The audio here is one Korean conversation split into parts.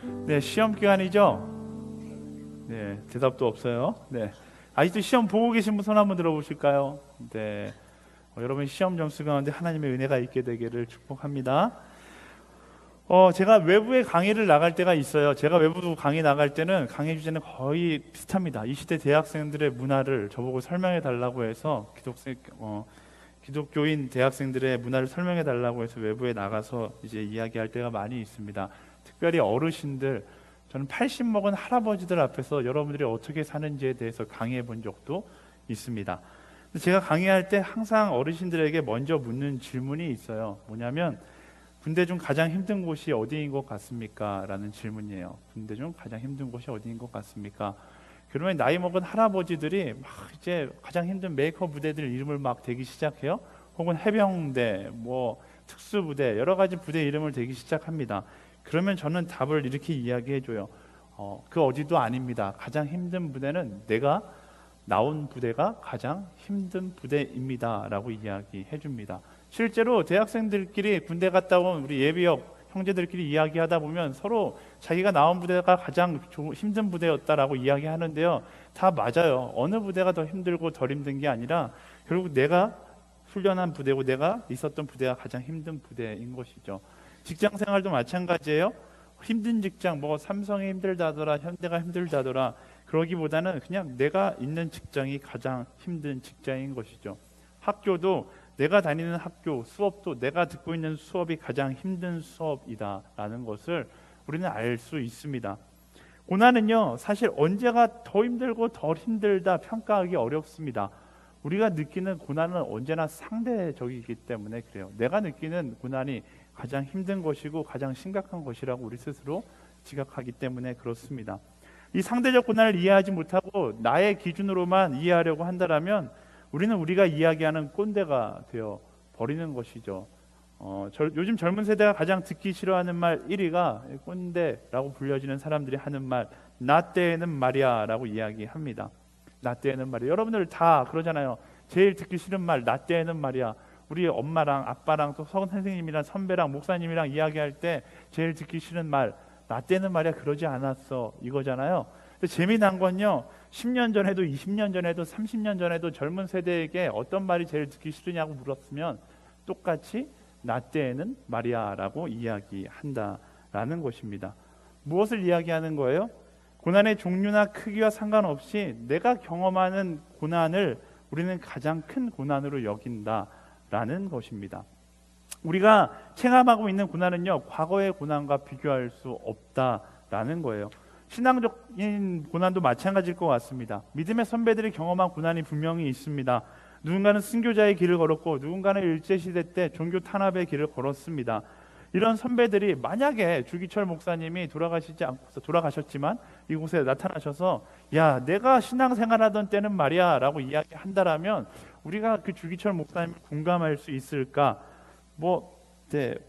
네, 시험 기간이죠? 네, 대답도 없어요. 네, 아직도 시험 보고 계신 분 손 한번 들어보실까요? 네, 여러분 시험 점수 가운데 하나님의 은혜가 있게 되기를 축복합니다. 제가 외부에 강의를 나갈 때가 있어요. 제가 외부 강의 나갈 때는 강의 주제는 거의 비슷합니다. 이 시대 대학생들의 문화를 저보고 설명해 달라고 해서 기독교인 대학생들의 문화를 설명해 달라고 해서 외부에 나가서 이제 이야기할 때가 많이 있습니다. 특별히 어르신들, 저는 80 먹은 할아버지들 앞에서 여러분들이 어떻게 사는지에 대해서 강의해 본 적도 있습니다. 제가 강의할 때 항상 어르신들에게 먼저 묻는 질문이 있어요. 뭐냐면 군대 중 가장 힘든 곳이 어디인 것 같습니까? 라는 질문이에요. 군대 중 가장 힘든 곳이 어디인 것 같습니까? 그러면 나이 먹은 할아버지들이 막 이제 가장 힘든 메이커 부대들 이름을 막 대기 시작해요. 혹은 해병대, 뭐 특수부대, 여러 가지 부대 이름을 대기 시작합니다. 그러면 저는 답을 이렇게 이야기해줘요. 그 어디도 아닙니다. 가장 힘든 부대는 내가 나온 부대가 가장 힘든 부대입니다. 라고 이야기해 줍니다. 실제로 대학생들끼리 군대 갔다 온 우리 예비역 형제들끼리 이야기하다 보면 서로 자기가 나온 부대가 가장 힘든 부대였다라고 이야기하는데요. 다 맞아요. 어느 부대가 더 힘들고 덜 힘든 게 아니라 결국 내가 훈련한 부대고 내가 있었던 부대가 가장 힘든 부대인 것이죠. 직장 생활도 마찬가지예요. 힘든 직장, 뭐 삼성이 힘들다더라, 현대가 힘들다더라, 그러기보다는 그냥 내가 있는 직장이 가장 힘든 직장인 것이죠. 학교도 내가 다니는 학교, 수업도 내가 듣고 있는 수업이 가장 힘든 수업이다라는 것을 우리는 알 수 있습니다. 고난은요, 사실 언제가 더 힘들고 덜 힘들다 평가하기 어렵습니다. 우리가 느끼는 고난은 언제나 상대적이기 때문에 그래요. 내가 느끼는 고난이 가장 힘든 것이고 가장 심각한 것이라고 우리 스스로 지각하기 때문에 그렇습니다. 이 상대적 고난을 이해하지 못하고 나의 기준으로만 이해하려고 한다면 우리는 우리가 이야기하는 꼰대가 되어 버리는 것이죠. 요즘 젊은 세대가 가장 듣기 싫어하는 말 1위가 꼰대라고 불려지는 사람들이 하는 말, 나 때에는 말이야 라고 이야기합니다. 나 때에는 말이야. 여러분들 다 그러잖아요. 제일 듣기 싫은 말, 나 때에는 말이야. 우리 엄마랑 아빠랑 또 선생님이랑 선배랑 목사님이랑 이야기할 때 제일 듣기 싫은 말, 나 때는 말이야 그러지 않았어, 이거잖아요. 근데 재미난 건요, 10년 전에도 20년 전에도 30년 전에도 젊은 세대에게 어떤 말이 제일 듣기 싫으냐고 물었으면 똑같이 나 때에는 말이야 라고 이야기한다라는 것입니다. 무엇을 이야기하는 거예요? 고난의 종류나 크기와 상관없이 내가 경험하는 고난을 우리는 가장 큰 고난으로 여긴다라는 것입니다. 우리가 체감하고 있는 고난은요, 과거의 고난과 비교할 수 없다라는 거예요. 신앙적인 고난도 마찬가지일 것 같습니다. 믿음의 선배들이 경험한 고난이 분명히 있습니다. 누군가는 순교자의 길을 걸었고 누군가는 일제시대 때 종교 탄압의 길을 걸었습니다. 이런 선배들이 만약에 주기철 목사님이 돌아가셨지만 이곳에 나타나셔서 야, 내가 신앙생활하던 때는 말이야 라고 이야기한다라면 우리가 그 주기철 목사님을 공감할 수 있을까?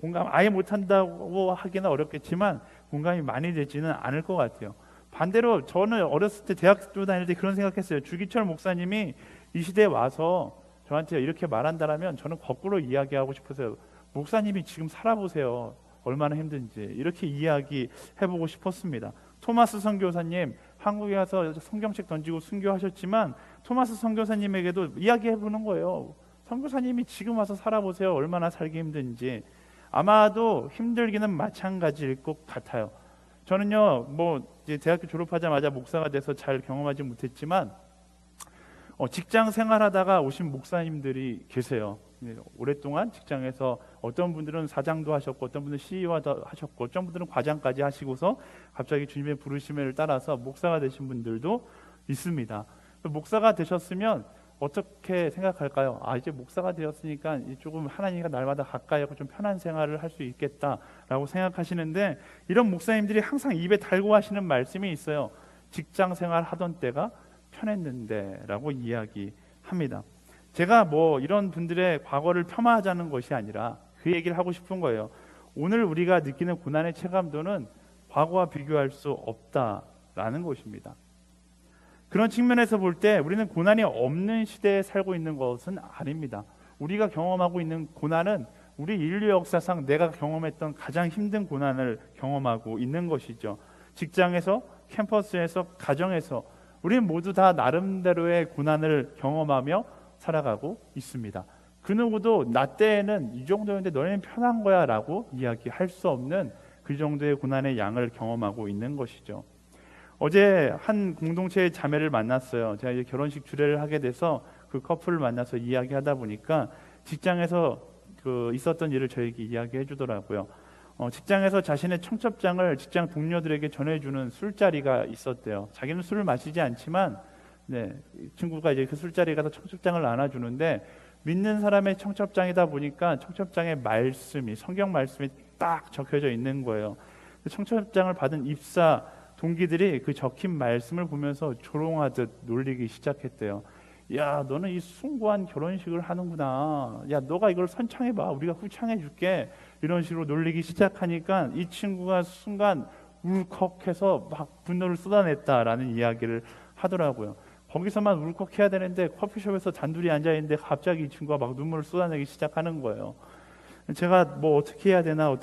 공감 아예 못한다고 하기는 어렵겠지만 공감이 많이 되지는 않을 것 같아요. 반대로 저는 어렸을 때 대학교 다닐 때 그런 생각했어요. 주기철 목사님이 이 시대에 와서 저한테 이렇게 말한다라면 저는 거꾸로 이야기하고 싶어서요. 목사님이 지금 살아보세요. 얼마나 힘든지 이렇게 이야기해보고 싶었습니다. 토마스 선교사님 한국에 와서 성경책 던지고 순교하셨지만 토마스 선교사님에게도 이야기해보는 거예요. 선교사님이 지금 와서 살아보세요. 얼마나 살기 힘든지. 아마도 힘들기는 마찬가지일 것 같아요. 저는요, 이제 대학교 졸업하자마자 목사가 돼서 잘 경험하지 못했지만 직장 생활하다가 오신 목사님들이 계세요. 오랫동안 직장에서 어떤 분들은 사장도 하셨고 어떤 분들은 CEO도 하셨고 어떤 분들은 과장까지 하시고서 갑자기 주님의 부르심을 따라서 목사가 되신 분들도 있습니다. 목사가 되셨으면 어떻게 생각할까요? 이제 목사가 되었으니까 조금 하나님과 날마다 가까이 하고 좀 편한 생활을 할 수 있겠다라고 생각하시는데 이런 목사님들이 항상 입에 달고 하시는 말씀이 있어요. 직장 생활 하던 때가 편했는데 라고 이야기합니다. 제가 이런 분들의 과거를 폄하하자는 것이 아니라 그 얘기를 하고 싶은 거예요. 오늘 우리가 느끼는 고난의 체감도는 과거와 비교할 수 없다라는 것입니다. 그런 측면에서 볼 때 우리는 고난이 없는 시대에 살고 있는 것은 아닙니다. 우리가 경험하고 있는 고난은 우리 인류 역사상 내가 경험했던 가장 힘든 고난을 경험하고 있는 것이죠. 직장에서, 캠퍼스에서, 가정에서 우리는 모두 다 나름대로의 고난을 경험하며 살아가고 있습니다. 그 누구도 나 때에는 이 정도였는데 너네는 편한 거야 라고 이야기할 수 없는 그 정도의 고난의 양을 경험하고 있는 것이죠. 어제 한 공동체의 자매를 만났어요. 제가 이제 결혼식 주례를 하게 돼서 그 커플을 만나서 이야기하다 보니까 직장에서 있었던 일을 저에게 이야기해 주더라고요. 직장에서 자신의 청첩장을 직장 동료들에게 전해주는 술자리가 있었대요. 자기는 술을 마시지 않지만 이 친구가 이제 그 술자리에 가서 청첩장을 나눠주는데, 믿는 사람의 청첩장이다 보니까 청첩장에 말씀이, 성경 말씀이 딱 적혀져 있는 거예요. 청첩장을 받은 입사 동기들이 그 적힌 말씀을 보면서 조롱하듯 놀리기 시작했대요. 야, 너는 이 숭고한 결혼식을 하는구나. 야, 너가 이걸 선창해봐. 우리가 후창해 줄게. 이런 식으로 놀리기 시작하니까 이 친구가 순간 울컥해서 막 분노를 쏟아냈다라는 이야기를 하더라고요. 거기서만 울컥해야 되는데 커피숍에서 단둘이 앉아있는데 갑자기 이 친구가 막 눈물을 쏟아내기 시작하는 거예요. 제가 뭐 어떻게 해야 되나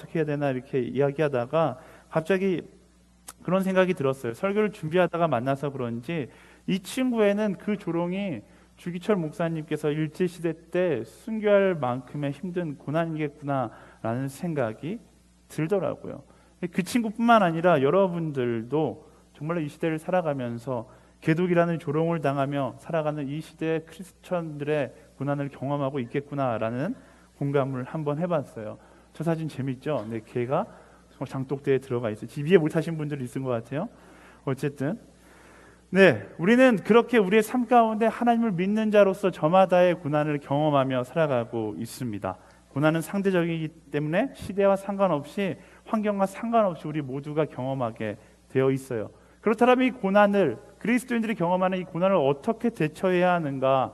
이렇게 이야기하다가 갑자기 그런 생각이 들었어요. 설교를 준비하다가 만나서 그런지 이 친구에는 그 조롱이 주기철 목사님께서 일제시대 때 순교할 만큼의 힘든 고난이겠구나라는 생각이 들더라고요. 그 친구뿐만 아니라 여러분들도 정말로 이 시대를 살아가면서 개독이라는 조롱을 당하며 살아가는 이 시대의 크리스천들의 고난을 경험하고 있겠구나라는 공감을 한번 해봤어요. 저 사진 재밌죠? 네, 개가 장독대에 들어가 있어요. 집 위에 못 타신 분들이 있은 것 같아요. 어쨌든 우리는 그렇게 우리의 삶 가운데 하나님을 믿는 자로서 저마다의 고난을 경험하며 살아가고 있습니다. 고난은 상대적이기 때문에 시대와 상관없이, 환경과 상관없이 우리 모두가 경험하게 되어 있어요. 그렇다면 이 고난을, 그리스도인들이 경험하는 이 고난을 어떻게 대처해야 하는가?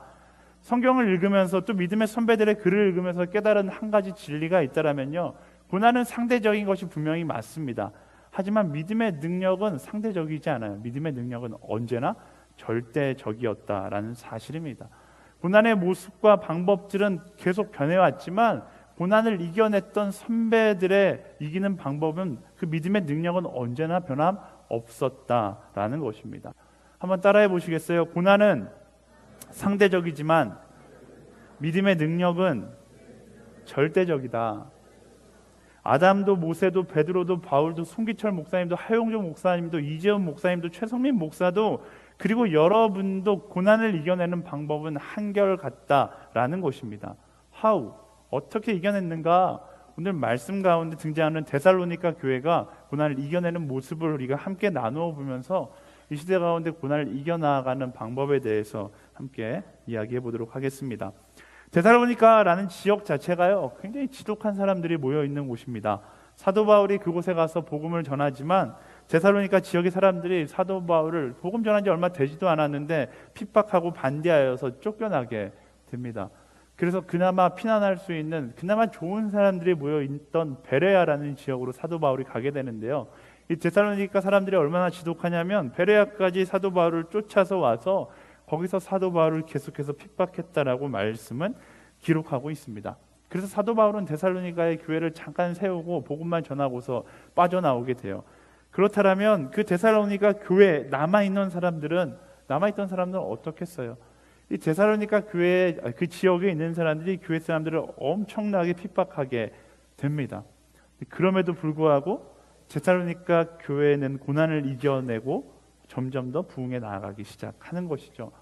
성경을 읽으면서 또 믿음의 선배들의 글을 읽으면서 깨달은 한 가지 진리가 있다면요, 고난은 상대적인 것이 분명히 맞습니다. 하지만 믿음의 능력은 상대적이지 않아요. 믿음의 능력은 언제나 절대적이었다라는 사실입니다. 고난의 모습과 방법들은 계속 변해왔지만 고난을 이겨냈던 선배들의 이기는 방법은, 그 믿음의 능력은 언제나 변함없었다라는 것입니다. 한번 따라해 보시겠어요? 고난은 상대적이지만 믿음의 능력은 절대적이다. 아담도, 모세도, 베드로도, 바울도, 송기철 목사님도, 하용조 목사님도, 이재훈 목사님도, 최성민 목사도, 그리고 여러분도 고난을 이겨내는 방법은 한결같다라는 것입니다. How? 어떻게 이겨냈는가? 오늘 말씀 가운데 등장하는 데살로니가 교회가 고난을 이겨내는 모습을 우리가 함께 나누어 보면서 이 시대 가운데 고난을 이겨나가는 방법에 대해서 함께 이야기해 보도록 하겠습니다. 데살로니가라는 지역 자체가요, 굉장히 지독한 사람들이 모여 있는 곳입니다. 사도 바울이 그곳에 가서 복음을 전하지만 데살로니가 지역의 사람들이 사도 바울을 복음 전한 지 얼마 되지도 않았는데 핍박하고 반대하여서 쫓겨나게 됩니다. 그래서 그나마 피난할 수 있는, 그나마 좋은 사람들이 모여 있던 베레아라는 지역으로 사도 바울이 가게 되는데요, 이 데살로니가 사람들이 얼마나 지독하냐면 베레아까지 사도 바울을 쫓아서 와서 거기서 사도 바울을 계속해서 핍박했다라고 말씀은 기록하고 있습니다. 그래서 사도 바울은 데살로니가의 교회를 잠깐 세우고 복음만 전하고서 빠져나오게 돼요. 그렇다면 그 데살로니가 교회에 남아있던 사람들은 어떻게 했어요? 이 데살로니가 교회, 그 지역에 있는 사람들이 교회 사람들을 엄청나게 핍박하게 됩니다. 그럼에도 불구하고 데살로니가 교회는 고난을 이겨내고 점점 더 부흥에 나아가기 시작하는 것이죠.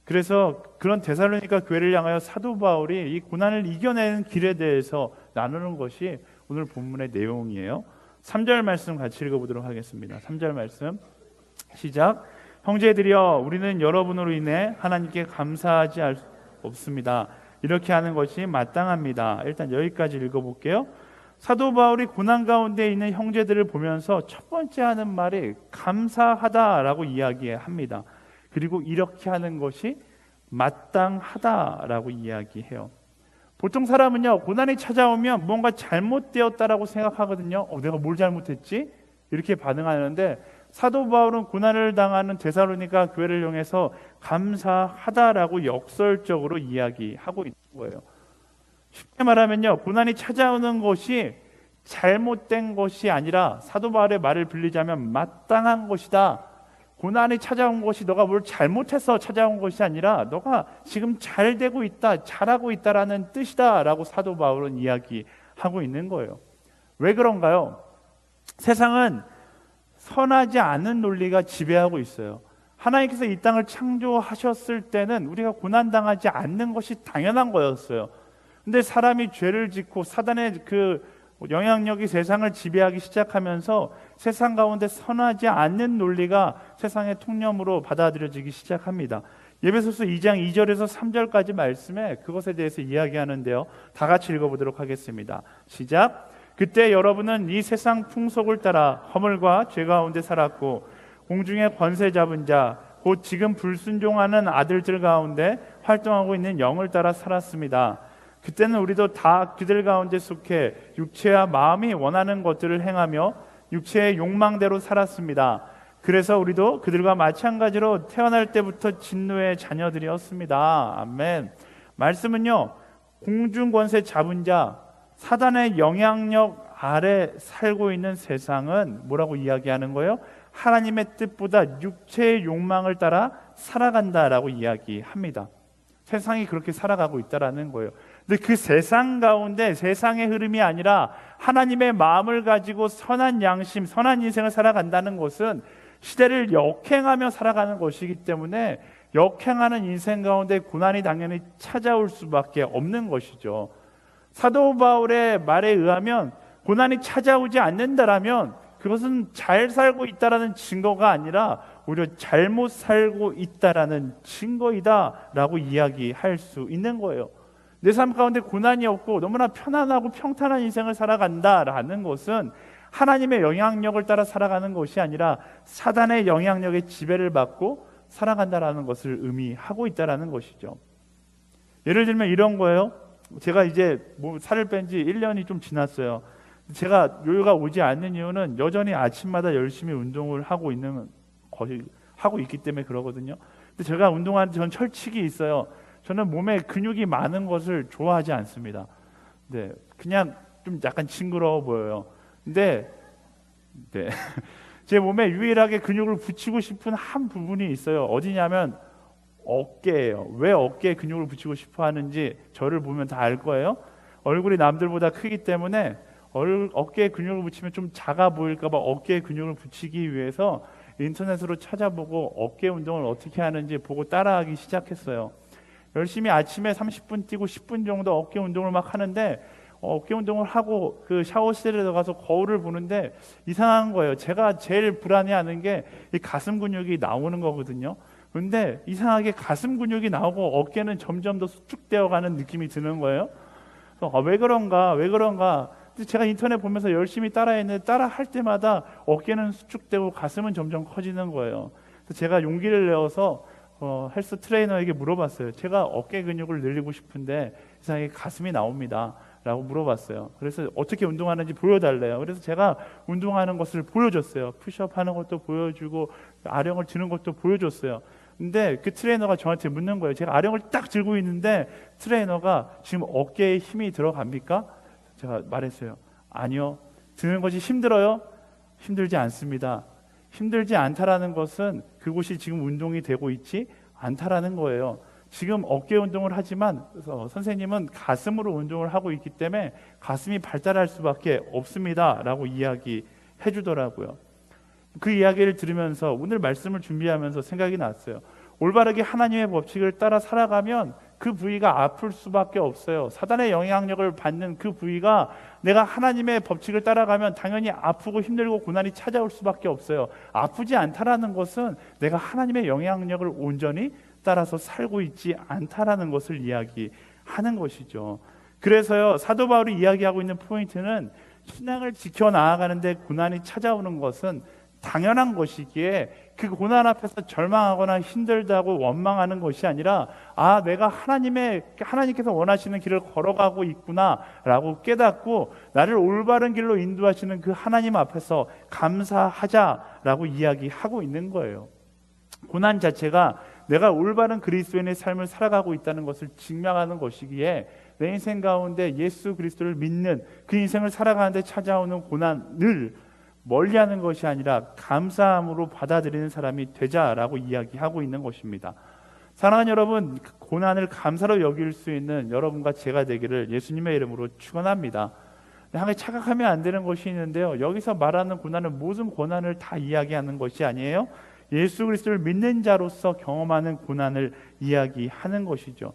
그래서 그런 데살로니가 교회를 향하여 사도 바울이 이 고난을 이겨내는 길에 대해서 나누는 것이 오늘 본문의 내용이에요. 3절 말씀 같이 읽어보도록 하겠습니다. 3절 말씀 시작. 형제들이여, 우리는 여러분으로 인해 하나님께 감사하지 할 수 없습니다. 이렇게 하는 것이 마땅합니다. 일단 여기까지 읽어볼게요. 사도 바울이 고난 가운데 있는 형제들을 보면서 첫 번째 하는 말이 감사하다라고 이야기합니다. 그리고 이렇게 하는 것이 마땅하다라고 이야기해요. 보통 사람은요, 고난이 찾아오면 뭔가 잘못되었다라고 생각하거든요. 내가 뭘 잘못했지? 이렇게 반응하는데 사도 바울은 고난을 당하는 데살로니가 교회를 이용해서 감사하다라고 역설적으로 이야기하고 있는 거예요. 쉽게 말하면요, 고난이 찾아오는 것이 잘못된 것이 아니라 사도 바울의 말을 빌리자면 마땅한 것이다. 고난이 찾아온 것이 너가 뭘 잘못해서 찾아온 것이 아니라 너가 지금 잘 되고 있다, 잘하고 있다라는 뜻이다라고 사도 바울은 이야기하고 있는 거예요. 왜 그런가요? 세상은 선하지 않은 논리가 지배하고 있어요. 하나님께서 이 땅을 창조하셨을 때는 우리가 고난당하지 않는 것이 당연한 거였어요. 근데 사람이 죄를 짓고 사단의 그 영향력이 세상을 지배하기 시작하면서 세상 가운데 선하지 않는 논리가 세상의 통념으로 받아들여지기 시작합니다. 에베소서 2장 2절에서 3절까지 말씀에 그것에 대해서 이야기하는데요. 다 같이 읽어보도록 하겠습니다. 시작. 그때 여러분은 이 세상 풍속을 따라 허물과 죄 가운데 살았고 공중의 권세 잡은 자 곧 지금 불순종하는 아들들 가운데 활동하고 있는 영을 따라 살았습니다. 그때는 우리도 다 그들 가운데 속해 육체와 마음이 원하는 것들을 행하며 육체의 욕망대로 살았습니다. 그래서 우리도 그들과 마찬가지로 태어날 때부터 진노의 자녀들이었습니다. 아멘. 말씀은요, 공중권세 잡은 자, 사단의 영향력 아래 살고 있는 세상은 뭐라고 이야기하는 거예요? 하나님의 뜻보다 육체의 욕망을 따라 살아간다라고 이야기합니다. 세상이 그렇게 살아가고 있다라는 거예요. 근데 그 세상 가운데 세상의 흐름이 아니라 하나님의 마음을 가지고 선한 양심, 선한 인생을 살아간다는 것은 시대를 역행하며 살아가는 것이기 때문에 역행하는 인생 가운데 고난이 당연히 찾아올 수밖에 없는 것이죠. 사도 바울의 말에 의하면 고난이 찾아오지 않는다라면 그것은 잘 살고 있다라는 증거가 아니라 오히려 잘못 살고 있다라는 증거이다라고 이야기할 수 있는 거예요. 내 삶 가운데 고난이 없고 너무나 편안하고 평탄한 인생을 살아간다라는 것은 하나님의 영향력을 따라 살아가는 것이 아니라 사단의 영향력에 지배를 받고 살아간다라는 것을 의미하고 있다라는 것이죠. 예를 들면 이런 거예요. 제가 이제 살을 뺀 지 1년이 좀 지났어요. 제가 요요가 오지 않는 이유는 여전히 아침마다 열심히 운동을 하고 있기 때문에 그러거든요. 근데 제가 운동하는 전 철칙이 있어요. 저는 몸에 근육이 많은 것을 좋아하지 않습니다. 네, 그냥 좀 약간 징그러워 보여요. 근데 제 몸에 유일하게 근육을 붙이고 싶은 한 부분이 있어요. 어디냐면 어깨예요. 왜 어깨에 근육을 붙이고 싶어 하는지 저를 보면 다 알 거예요. 얼굴이 남들보다 크기 때문에 어깨에 근육을 붙이면 좀 작아 보일까 봐 어깨에 근육을 붙이기 위해서 인터넷으로 찾아보고 어깨 운동을 어떻게 하는지 보고 따라하기 시작했어요. 열심히 아침에 30분 뛰고 10분 정도 어깨 운동을 막 하는데 어깨 운동을 하고 그 샤워실에 들어가서 거울을 보는데 이상한 거예요. 제가 제일 불안해하는 게 이 가슴 근육이 나오는 거거든요. 근데 이상하게 가슴 근육이 나오고 어깨는 점점 더 수축되어 가는 느낌이 드는 거예요. 그래서 왜 그런가 제가 인터넷 보면서 열심히 따라했는데 따라할 때마다 어깨는 수축되고 가슴은 점점 커지는 거예요. 그래서 제가 용기를 내어서 헬스 트레이너에게 물어봤어요. 제가 어깨 근육을 늘리고 싶은데 이상하게 가슴이 나옵니다 라고 물어봤어요. 그래서 어떻게 운동하는지 보여달래요. 그래서 제가 운동하는 것을 보여줬어요. 푸시업 하는 것도 보여주고 아령을 드는 것도 보여줬어요. 근데 그 트레이너가 저한테 묻는 거예요. 제가 아령을 딱 들고 있는데 트레이너가 지금 어깨에 힘이 들어갑니까? 제가 말했어요. 아니요. 드는 것이 힘들어요? 힘들지 않습니다. 힘들지 않다라는 것은 그곳이 지금 운동이 되고 있지 않다라는 거예요. 지금 어깨 운동을 하지만 선생님은 가슴으로 운동을 하고 있기 때문에 가슴이 발달할 수밖에 없습니다 라고 이야기해 주더라고요. 그 이야기를 들으면서 오늘 말씀을 준비하면서 생각이 났어요. 올바르게 하나님의 법칙을 따라 살아가면 그 부위가 아플 수밖에 없어요. 사단의 영향력을 받는 그 부위가 내가 하나님의 법칙을 따라가면 당연히 아프고 힘들고 고난이 찾아올 수밖에 없어요. 아프지 않다라는 것은 내가 하나님의 영향력을 온전히 따라서 살고 있지 않다라는 것을 이야기하는 것이죠. 그래서요, 사도 바울이 이야기하고 있는 포인트는 신앙을 지켜나가는데 고난이 찾아오는 것은 당연한 것이기에 그 고난 앞에서 절망하거나 힘들다고 원망하는 것이 아니라 내가 하나님께서 원하시는 길을 걸어가고 있구나 라고 깨닫고 나를 올바른 길로 인도하시는 그 하나님 앞에서 감사하자라고 이야기하고 있는 거예요. 고난 자체가 내가 올바른 그리스도인의 삶을 살아가고 있다는 것을 증명하는 것이기에 내 인생 가운데 예수 그리스도를 믿는 그 인생을 살아가는데 찾아오는 고난을 멀리하는 것이 아니라 감사함으로 받아들이는 사람이 되자라고 이야기하고 있는 것입니다. 사랑하는 여러분, 고난을 감사로 여길 수 있는 여러분과 제가 되기를 예수님의 이름으로 축원합니다. 한 가지 착각하면 안 되는 것이 있는데요, 여기서 말하는 고난은 모든 고난을 다 이야기하는 것이 아니에요. 예수 그리스도를 믿는 자로서 경험하는 고난을 이야기하는 것이죠.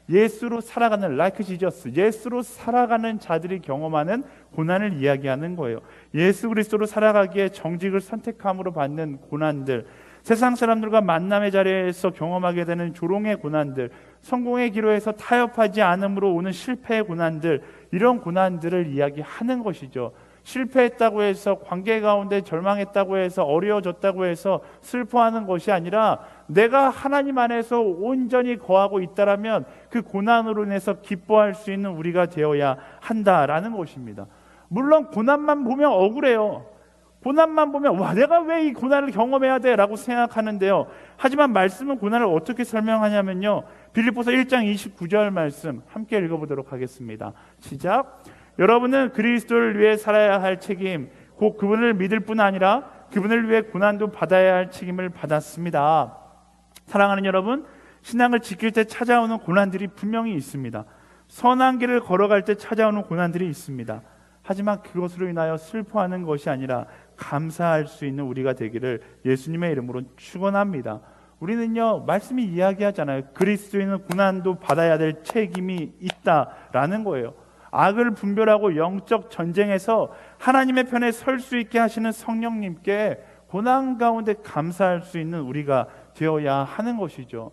예수로 살아가는 like Jesus, 예수로 살아가는 자들이 경험하는 고난을 이야기하는 거예요. 예수 그리스도로 살아가기에 정직을 선택함으로 받는 고난들, 세상 사람들과 만남의 자리에서 경험하게 되는 조롱의 고난들, 성공의 기로에서 타협하지 않음으로 오는 실패의 고난들, 이런 고난들을 이야기하는 것이죠. 실패했다고 해서 관계 가운데 절망했다고 해서 어려워졌다고 해서 슬퍼하는 것이 아니라 내가 하나님 안에서 온전히 거하고 있다라면 그 고난으로 인해서 기뻐할 수 있는 우리가 되어야 한다라는 것입니다. 물론 고난만 보면 억울해요. 고난만 보면 와, 내가 왜 이 고난을 경험해야 돼? 라고 생각하는데요, 하지만 말씀은 고난을 어떻게 설명하냐면요, 빌립보서 1장 29절 말씀 함께 읽어보도록 하겠습니다. 시작. 여러분은 그리스도를 위해 살아야 할 책임, 곧 그분을 믿을 뿐 아니라 그분을 위해 고난도 받아야 할 책임을 받았습니다. 사랑하는 여러분, 신앙을 지킬 때 찾아오는 고난들이 분명히 있습니다. 선한 길을 걸어갈 때 찾아오는 고난들이 있습니다. 하지만 그것으로 인하여 슬퍼하는 것이 아니라 감사할 수 있는 우리가 되기를 예수님의 이름으로 축원합니다. 우리는요, 말씀이 이야기하잖아요. 그리스도인은 고난도 받아야 될 책임이 있다라는 거예요. 악을 분별하고 영적 전쟁에서 하나님의 편에 설 수 있게 하시는 성령님께 고난 가운데 감사할 수 있는 우리가 되어야 하는 것이죠.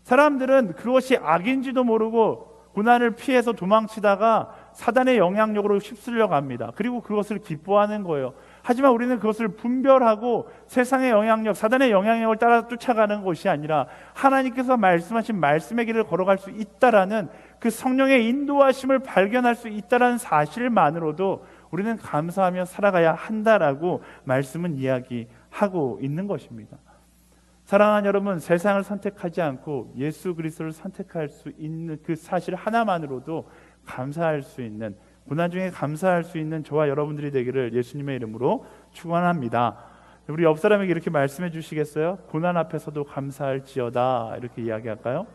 사람들은 그것이 악인지도 모르고 고난을 피해서 도망치다가 사단의 영향력으로 휩쓸려 갑니다. 그리고 그것을 기뻐하는 거예요. 하지만 우리는 그것을 분별하고 세상의 영향력, 사단의 영향력을 따라 쫓아가는 것이 아니라 하나님께서 말씀하신 말씀의 길을 걸어갈 수 있다라는 그 성령의 인도하심을 발견할 수 있다라는 사실만으로도 우리는 감사하며 살아가야 한다라고 말씀은 이야기하고 있는 것입니다. 사랑하는 여러분, 세상을 선택하지 않고 예수 그리스도를 선택할 수 있는 그 사실 하나만으로도 감사할 수 있는, 고난 중에 감사할 수 있는 저와 여러분들이 되기를 예수님의 이름으로 축원합니다. 우리 옆 사람에게 이렇게 말씀해 주시겠어요? 고난 앞에서도 감사할지어다, 이렇게 이야기할까요?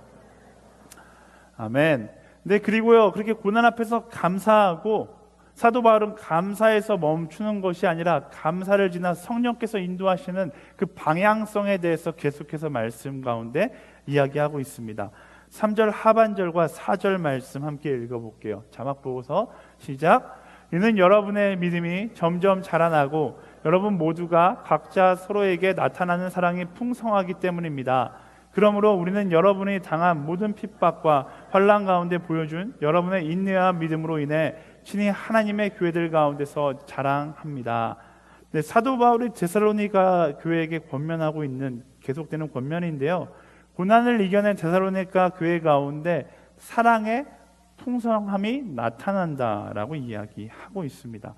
아멘. 네, 그리고요, 그렇게 고난 앞에서 감사하고, 사도 바울은 감사에서 멈추는 것이 아니라 감사를 지나 성령께서 인도하시는 그 방향성에 대해서 계속해서 말씀 가운데 이야기하고 있습니다. 3절 하반절과 4절 말씀 함께 읽어볼게요. 자막 보고서 시작. 이는 여러분의 믿음이 점점 자라나고 여러분 모두가 각자 서로에게 나타나는 사랑이 풍성하기 때문입니다. 그러므로 우리는 여러분이 당한 모든 핍박과 환난 가운데 보여준 여러분의 인내와 믿음으로 인해 친히 하나님의 교회들 가운데서 자랑합니다. 네, 사도 바울이 데살로니가 교회에게 권면하고 있는 계속되는 권면인데요, 고난을 이겨낸 데살로니가 교회 가운데 사랑의 풍성함이 나타난다라고 이야기하고 있습니다.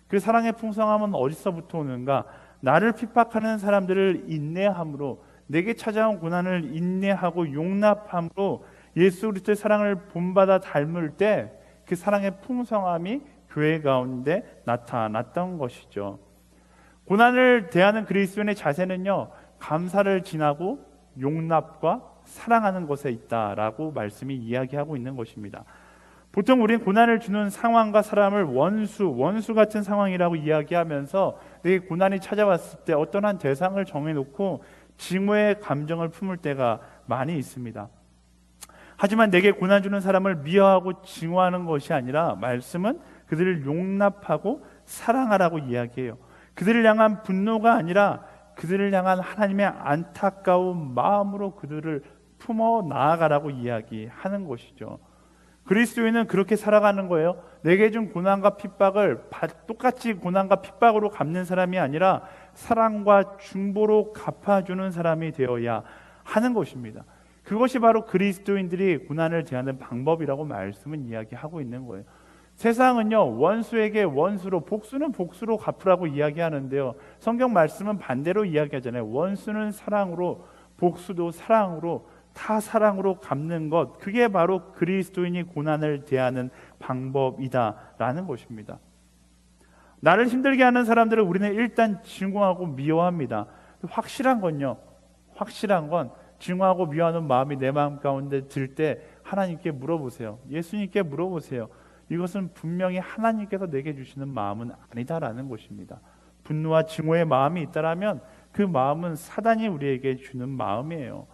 그 사랑의 풍성함은 어디서부터 오는가? 나를 핍박하는 사람들을 인내함으로, 내게 찾아온 고난을 인내하고 용납함으로 예수 그리스도의 사랑을 본받아 닮을 때 그 사랑의 풍성함이 교회 가운데 나타났던 것이죠. 고난을 대하는 그리스도인의 자세는요, 감사를 지나고 용납과 사랑하는 것에 있다라고 말씀이 이야기하고 있는 것입니다. 보통 우리는 고난을 주는 상황과 사람을 원수 같은 상황이라고 이야기하면서 내게 고난이 찾아왔을 때 어떤 한 대상을 정해놓고 증오의 감정을 품을 때가 많이 있습니다. 하지만 내게 고난 주는 사람을 미워하고 증오하는 것이 아니라 말씀은 그들을 용납하고 사랑하라고 이야기해요. 그들을 향한 분노가 아니라 그들을 향한 하나님의 안타까운 마음으로 그들을 품어 나아가라고 이야기하는 것이죠. 그리스도인은 그렇게 살아가는 거예요. 내게 준 고난과 핍박을 똑같이 고난과 핍박으로 갚는 사람이 아니라 사랑과 중보로 갚아주는 사람이 되어야 하는 것입니다. 그것이 바로 그리스도인들이 고난을 대하는 방법이라고 말씀은 이야기하고 있는 거예요. 세상은요, 원수에게 원수로, 복수는 복수로 갚으라고 이야기하는데요, 성경 말씀은 반대로 이야기하잖아요. 원수는 사랑으로, 복수도 사랑으로 타 사랑으로 갚는 것, 그게 바로 그리스도인이 고난을 대하는 방법이다라는 것입니다. 나를 힘들게 하는 사람들을 우리는 일단 증오하고 미워합니다. 확실한 건요, 확실한 건 증오하고 미워하는 마음이 내 마음 가운데 들 때 하나님께 물어보세요. 예수님께 물어보세요. 이것은 분명히 하나님께서 내게 주시는 마음은 아니다라는 것입니다. 분노와 증오의 마음이 있다라면 그 마음은 사단이 우리에게 주는 마음이에요.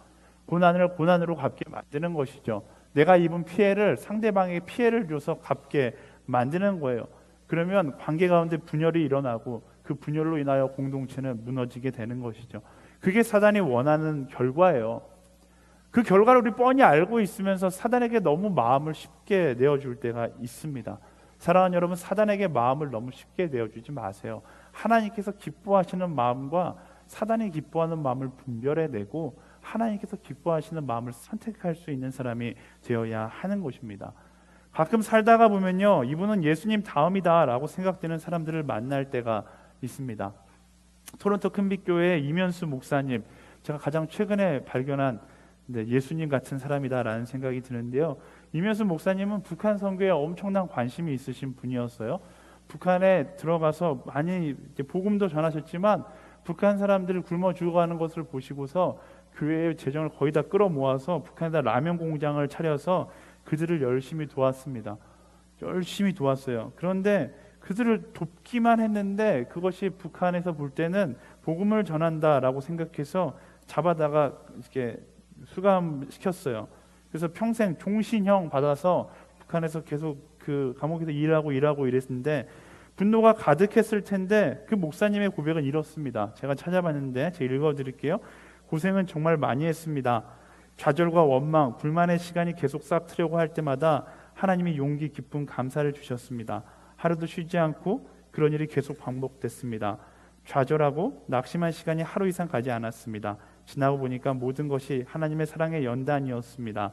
고난을 고난으로 갚게 만드는 것이죠. 내가 입은 피해를 상대방에게 피해를 줘서 갚게 만드는 거예요. 그러면 관계 가운데 분열이 일어나고 그 분열로 인하여 공동체는 무너지게 되는 것이죠. 그게 사단이 원하는 결과예요. 그 결과를 우리 뻔히 알고 있으면서 사단에게 너무 마음을 쉽게 내어줄 때가 있습니다. 사랑하는 여러분, 사단에게 마음을 너무 쉽게 내어주지 마세요. 하나님께서 기뻐하시는 마음과 사단이 기뻐하는 마음을 분별해내고 하나님께서 기뻐하시는 마음을 선택할 수 있는 사람이 되어야 하는 것입니다. 가끔 살다가 보면요, 이분은 예수님 다음이다 라고 생각되는 사람들을 만날 때가 있습니다. 토론토 큰빛교회의 이면수 목사님, 제가 가장 최근에 발견한 예수님 같은 사람이다라는 생각이 드는데요, 이면수 목사님은 북한 선교에 엄청난 관심이 있으신 분이었어요. 북한에 들어가서 많이 복음도 전하셨지만 북한 사람들을 굶어 죽어가는 것을 보시고서 교회의 재정을 거의 다 끌어모아서 북한에다 라면 공장을 차려서 그들을 열심히 도왔습니다. 열심히 도왔어요. 그런데 그들을 돕기만 했는데 그것이 북한에서 볼 때는 복음을 전한다라고 생각해서 잡아다가 이렇게 수감시켰어요. 그래서 평생 종신형 받아서 북한에서 계속 그 감옥에서 일하고 이랬는데 분노가 가득했을 텐데 그 목사님의 고백은 이렇습니다. 제가 찾아봤는데 제가 읽어드릴게요. 고생은 정말 많이 했습니다. 좌절과 원망, 불만의 시간이 계속 쌓트려고 할 때마다 하나님이 용기, 기쁨, 감사를 주셨습니다. 하루도 쉬지 않고 그런 일이 계속 반복됐습니다. 좌절하고 낙심한 시간이 하루 이상 가지 않았습니다. 지나고 보니까 모든 것이 하나님의 사랑의 연단이었습니다.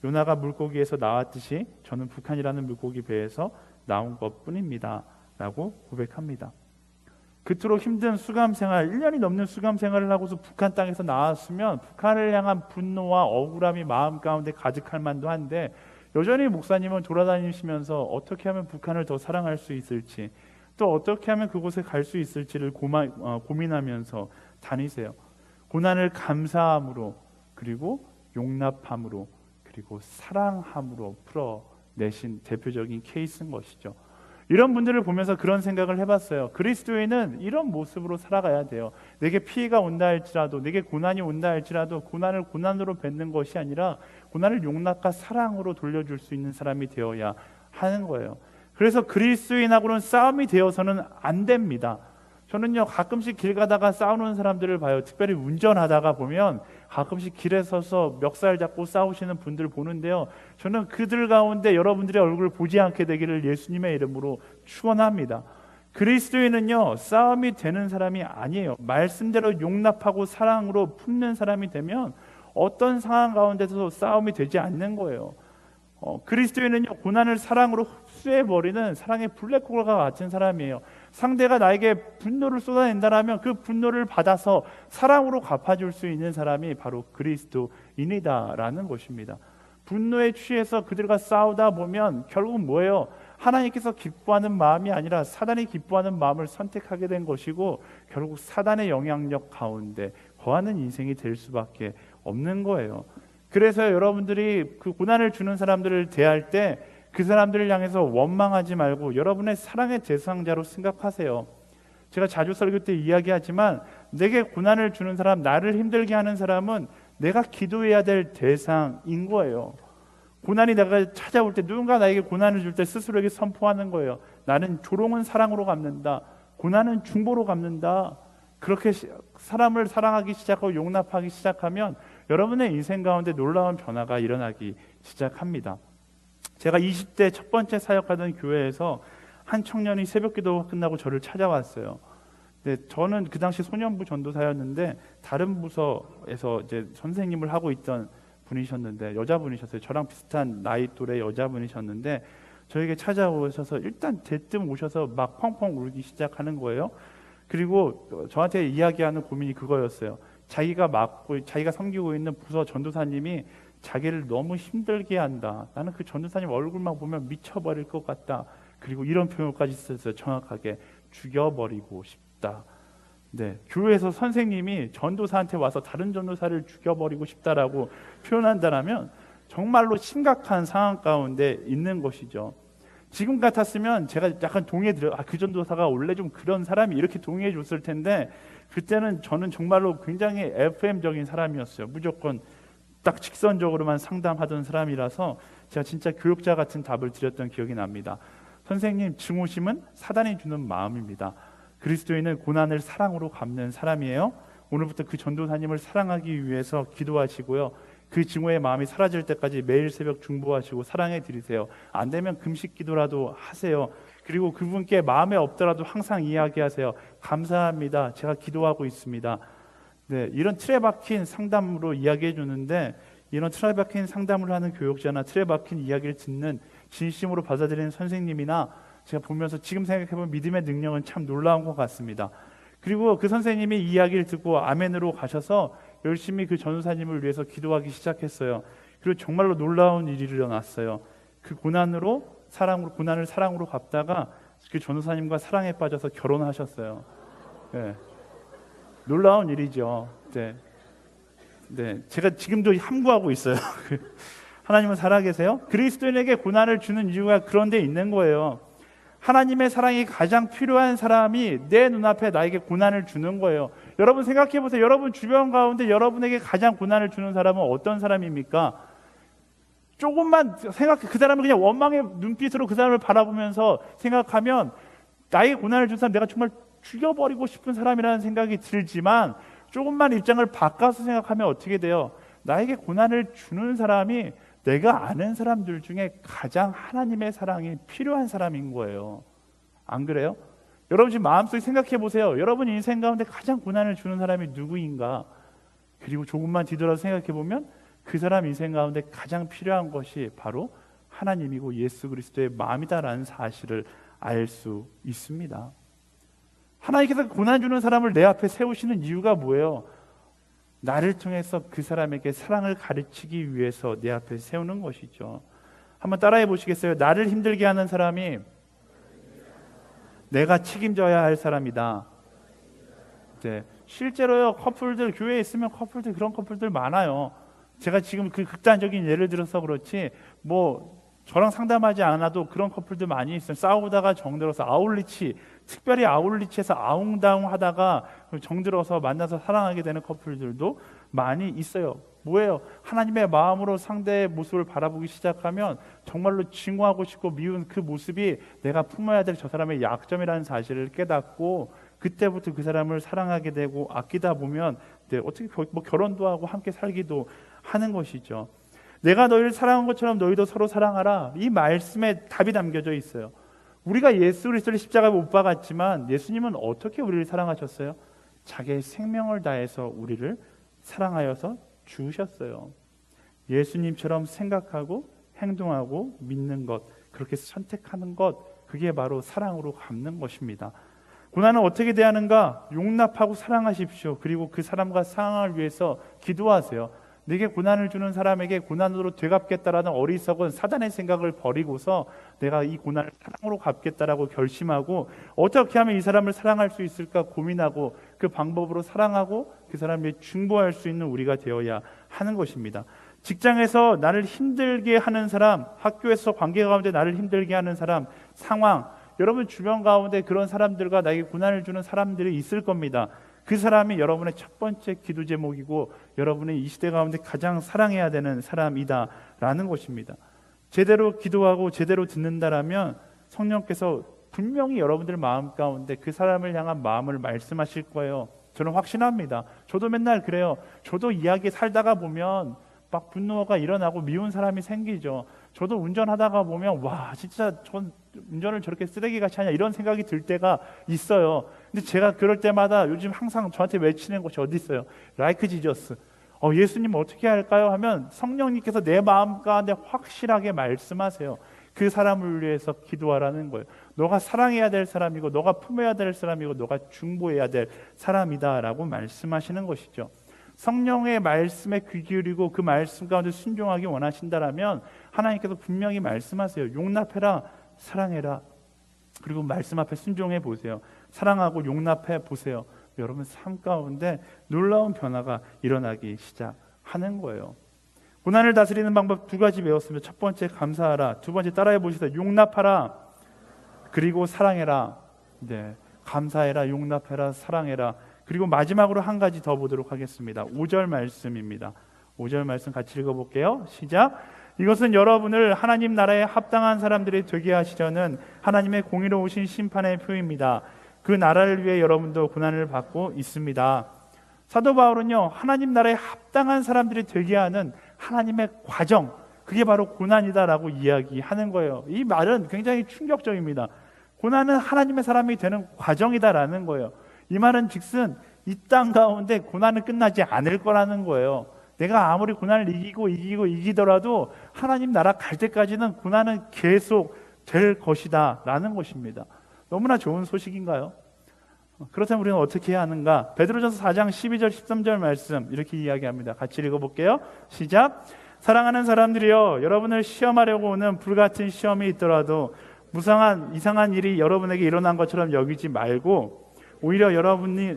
요나가 물고기에서 나왔듯이 저는 북한이라는 물고기 배에서 나온 것뿐입니다. 라고 고백합니다. 그토록 힘든 수감생활, 1년이 넘는 수감생활을 하고서 북한 땅에서 나왔으면 북한을 향한 분노와 억울함이 마음 가운데 가득할 만도 한데 여전히 목사님은 돌아다니시면서 어떻게 하면 북한을 더 사랑할 수 있을지, 또 어떻게 하면 그곳에 갈 수 있을지를 고민하면서 다니세요. 고난을 감사함으로, 그리고 용납함으로, 그리고 사랑함으로 풀어내신 대표적인 케이스인 것이죠. 이런 분들을 보면서 그런 생각을 해봤어요. 그리스도인은 이런 모습으로 살아가야 돼요. 내게 피해가 온다 할지라도, 내게 고난이 온다 할지라도 고난을 고난으로 뱉는 것이 아니라 고난을 용납과 사랑으로 돌려줄 수 있는 사람이 되어야 하는 거예요. 그래서 그리스도인하고는 싸움이 되어서는 안 됩니다. 저는요, 가끔씩 길 가다가 싸우는 사람들을 봐요. 특별히 운전하다가 보면 가끔씩 길에 서서 멱살 잡고 싸우시는 분들 보는데요, 저는 그들 가운데 여러분들의 얼굴을 보지 않게 되기를 예수님의 이름으로 축원합니다. 그리스도인은요, 싸움이 되는 사람이 아니에요. 말씀대로 용납하고 사랑으로 품는 사람이 되면 어떤 상황 가운데서도 싸움이 되지 않는 거예요. 그리스도인은요, 고난을 사랑으로 흡수해버리는 사랑의 블랙홀과 같은 사람이에요. 상대가 나에게 분노를 쏟아낸다라면 그 분노를 받아서 사랑으로 갚아줄 수 있는 사람이 바로 그리스도인이다라는 것입니다. 분노에 취해서 그들과 싸우다 보면 결국 뭐예요? 하나님께서 기뻐하는 마음이 아니라 사단이 기뻐하는 마음을 선택하게 된 것이고 결국 사단의 영향력 가운데 거하는 인생이 될 수밖에 없는 거예요. 그래서 여러분들이 그 고난을 주는 사람들을 대할 때 그 사람들을 향해서 원망하지 말고 여러분의 사랑의 대상자로 생각하세요. 제가 자주 설교 때 이야기하지만 내게 고난을 주는 사람, 나를 힘들게 하는 사람은 내가 기도해야 될 대상인 거예요. 고난이 내가 찾아올 때, 누군가 나에게 고난을 줄 때 스스로에게 선포하는 거예요. 나는 조롱은 사랑으로 갚는다. 고난은 중보로 갚는다. 그렇게 사람을 사랑하기 시작하고 용납하기 시작하면 여러분의 인생 가운데 놀라운 변화가 일어나기 시작합니다. 제가 20대 첫 번째 사역하던 교회에서 한 청년이 새벽기도 끝나고 저를 찾아왔어요. 근데 저는 그 당시 소년부 전도사였는데 다른 부서에서 이제 선생님을 하고 있던 분이셨는데, 여자분이셨어요. 저랑 비슷한 나이 또래 여자분이셨는데 저에게 찾아오셔서 일단 대뜸 오셔서 막 펑펑 울기 시작하는 거예요. 그리고 저한테 이야기하는 고민이 그거였어요. 자기가 맡고 자기가 섬기고 있는 부서 전도사님이 자기를 너무 힘들게 한다. 나는 그 전도사님 얼굴만 보면 미쳐버릴 것 같다. 그리고 이런 표현까지 썼어요. 정확하게 죽여버리고 싶다. 네, 교회에서 선생님이 전도사한테 와서 다른 전도사를 죽여버리고 싶다라고 표현한다면 정말로 심각한 상황 가운데 있는 것이죠. 지금 같았으면 제가 약간 동의해드려요. 그 전도사가 원래 좀 그런 사람이 이렇게 동의해 줬을 텐데, 그때는 저는 정말로 굉장히 FM적인 사람이었어요. 무조건 딱 직선적으로만 상담하던 사람이라서 제가 진짜 교육자 같은 답을 드렸던 기억이 납니다. 선생님, 증오심은 사단이 주는 마음입니다. 그리스도인은 고난을 사랑으로 갚는 사람이에요. 오늘부터 그 전도사님을 사랑하기 위해서 기도하시고요. 그 증오의 마음이 사라질 때까지 매일 새벽 중보하시고 사랑해 드리세요. 안 되면 금식 기도라도 하세요. 그리고 그분께 마음에 없더라도 항상 이야기하세요. 감사합니다. 제가 기도하고 있습니다. 네, 이런 틀에 박힌 상담으로 이야기해 주는데, 이런 틀에 박힌 상담을 하는 교육자나 틀에 박힌 이야기를 듣는 진심으로 받아들이는 선생님이나 제가 보면서 지금 생각해보면 믿음의 능력은 참 놀라운 것 같습니다. 그리고 그 선생님이 이야기를 듣고 아멘으로 가셔서 열심히 그 전도사님을 위해서 기도하기 시작했어요. 그리고 정말로 놀라운 일이 일어났어요. 그 고난을 사랑으로 갚다가 그 전도사님과 사랑에 빠져서 결혼하셨어요. 네. 놀라운 일이죠. 네. 네, 제가 지금도 함구하고 있어요. 하나님은 살아계세요? 그리스도인에게 고난을 주는 이유가 그런 데 있는 거예요. 하나님의 사랑이 가장 필요한 사람이 내 눈앞에 나에게 고난을 주는 거예요. 여러분 생각해 보세요. 여러분 주변 가운데 여러분에게 가장 고난을 주는 사람은 어떤 사람입니까? 조금만 그 사람을 그냥 원망의 눈빛으로 그 사람을 바라보면서 생각하면 나에게 고난을 준 사람, 내가 정말 죽여버리고 싶은 사람이라는 생각이 들지만, 조금만 입장을 바꿔서 생각하면 어떻게 돼요? 나에게 고난을 주는 사람이 내가 아는 사람들 중에 가장 하나님의 사랑이 필요한 사람인 거예요. 안 그래요? 여러분 지금 마음속에 생각해 보세요. 여러분 인생 가운데 가장 고난을 주는 사람이 누구인가? 그리고 조금만 뒤돌아서 생각해 보면 그 사람 인생 가운데 가장 필요한 것이 바로 하나님이고 예수 그리스도의 마음이다라는 사실을 알 수 있습니다. 하나님께서 고난 주는 사람을 내 앞에 세우시는 이유가 뭐예요? 나를 통해서 그 사람에게 사랑을 가르치기 위해서 내 앞에 세우는 것이죠. 한번 따라해 보시겠어요? 나를 힘들게 하는 사람이 내가 책임져야 할 사람이다. 네, 실제로요, 커플들, 교회에 있으면 커플들, 그런 커플들 많아요. 제가 지금 그 극단적인 예를 들어서 그렇지, 저랑 상담하지 않아도 그런 커플들 많이 있어요. 싸우다가 정들어서 특별히 아울리치에서 아웅다웅 하다가 정들어서 만나서 사랑하게 되는 커플들도 많이 있어요. 뭐예요? 하나님의 마음으로 상대의 모습을 바라보기 시작하면 정말로 증오하고 싶고 미운 그 모습이 내가 품어야 될 저 사람의 약점이라는 사실을 깨닫고 그때부터 그 사람을 사랑하게 되고 아끼다 보면 어떻게 결혼도 하고 함께 살기도 하는 것이죠. 내가 너희를 사랑한 것처럼 너희도 서로 사랑하라. 이 말씀에 답이 담겨져 있어요. 우리가 예수 그리스도를 십자가에 못 박았지만 예수님은 어떻게 우리를 사랑하셨어요? 자기의 생명을 다해서 우리를 사랑하여서 주셨어요. 예수님처럼 생각하고 행동하고 믿는 것, 그렇게 선택하는 것, 그게 바로 사랑으로 갚는 것입니다. 고난은 어떻게 대하는가? 용납하고 사랑하십시오. 그리고 그 사람과 상황을 위해서 기도하세요. 내게 고난을 주는 사람에게 고난으로 되갚겠다라는 어리석은 사단의 생각을 버리고서 내가 이 고난을 사랑으로 갚겠다라고 결심하고 어떻게 하면 이 사람을 사랑할 수 있을까 고민하고 그 방법으로 사랑하고 그 사람을 중보할 수 있는 우리가 되어야 하는 것입니다. 직장에서 나를 힘들게 하는 사람, 학교에서 관계 가운데 나를 힘들게 하는 사람, 상황, 여러분 주변 가운데 그런 사람들과 나에게 고난을 주는 사람들이 있을 겁니다. 그 사람이 여러분의 첫 번째 기도 제목이고 여러분의 이 시대 가운데 가장 사랑해야 되는 사람이다라는 것입니다. 제대로 기도하고 제대로 듣는다라면 성령께서 분명히 여러분들 마음 가운데 그 사람을 향한 마음을 말씀하실 거예요. 저는 확신합니다. 저도 맨날 그래요. 저도 이야기 살다가 보면 막 분노가 일어나고 미운 사람이 생기죠. 저도 운전하다가 보면 와 진짜 전 운전을 저렇게 쓰레기같이 하냐 이런 생각이 들 때가 있어요. 근데 제가 그럴 때마다 요즘 항상 저한테 외치는 것이 어디 있어요? Like Jesus. 예수님 어떻게 할까요? 하면 성령님께서 내 마음 가운데 확실하게 말씀하세요. 그 사람을 위해서 기도하라는 거예요. 너가 사랑해야 될 사람이고 너가 품어야 될 사람이고 너가 중보해야 될 사람이다 라고 말씀하시는 것이죠. 성령의 말씀에 귀 기울이고 그 말씀 가운데 순종하기 원하신다라면 하나님께서 분명히 말씀하세요. 용납해라, 사랑해라. 그리고 말씀 앞에 순종해 보세요. 사랑하고 용납해 보세요. 여러분 삶 가운데 놀라운 변화가 일어나기 시작하는 거예요. 고난을 다스리는 방법 두 가지 배웠습니다. 첫 번째 감사하라. 두 번째 따라해 보시다. 용납하라. 그리고 사랑해라. 네, 감사해라, 용납해라, 사랑해라. 그리고 마지막으로 한 가지 더 보도록 하겠습니다. 5절 말씀입니다. 5절 말씀 같이 읽어볼게요. 시작. 이것은 여러분을 하나님 나라에 합당한 사람들이 되게 하시려는 하나님의 공의로우신 심판의 표입니다. 그 나라를 위해 여러분도 고난을 받고 있습니다. 사도 바울은요, 하나님 나라에 합당한 사람들이 되게 하는 하나님의 과정, 그게 바로 고난이다라고 이야기하는 거예요. 이 말은 굉장히 충격적입니다. 고난은 하나님의 사람이 되는 과정이다라는 거예요. 이 말은 즉슨 이 땅 가운데 고난은 끝나지 않을 거라는 거예요. 내가 아무리 고난을 이기더라도 하나님 나라 갈 때까지는 고난은 계속 될 것이다 라는 것입니다. 너무나 좋은 소식인가요? 그렇다면 우리는 어떻게 해야 하는가? 베드로전서 4장 12절 13절 말씀 이렇게 이야기합니다. 같이 읽어볼게요. 시작. 사랑하는 사람들이여, 여러분을 시험하려고 오는 불같은 시험이 있더라도 무상한 이상한 일이 여러분에게 일어난 것처럼 여기지 말고 오히려 여러분이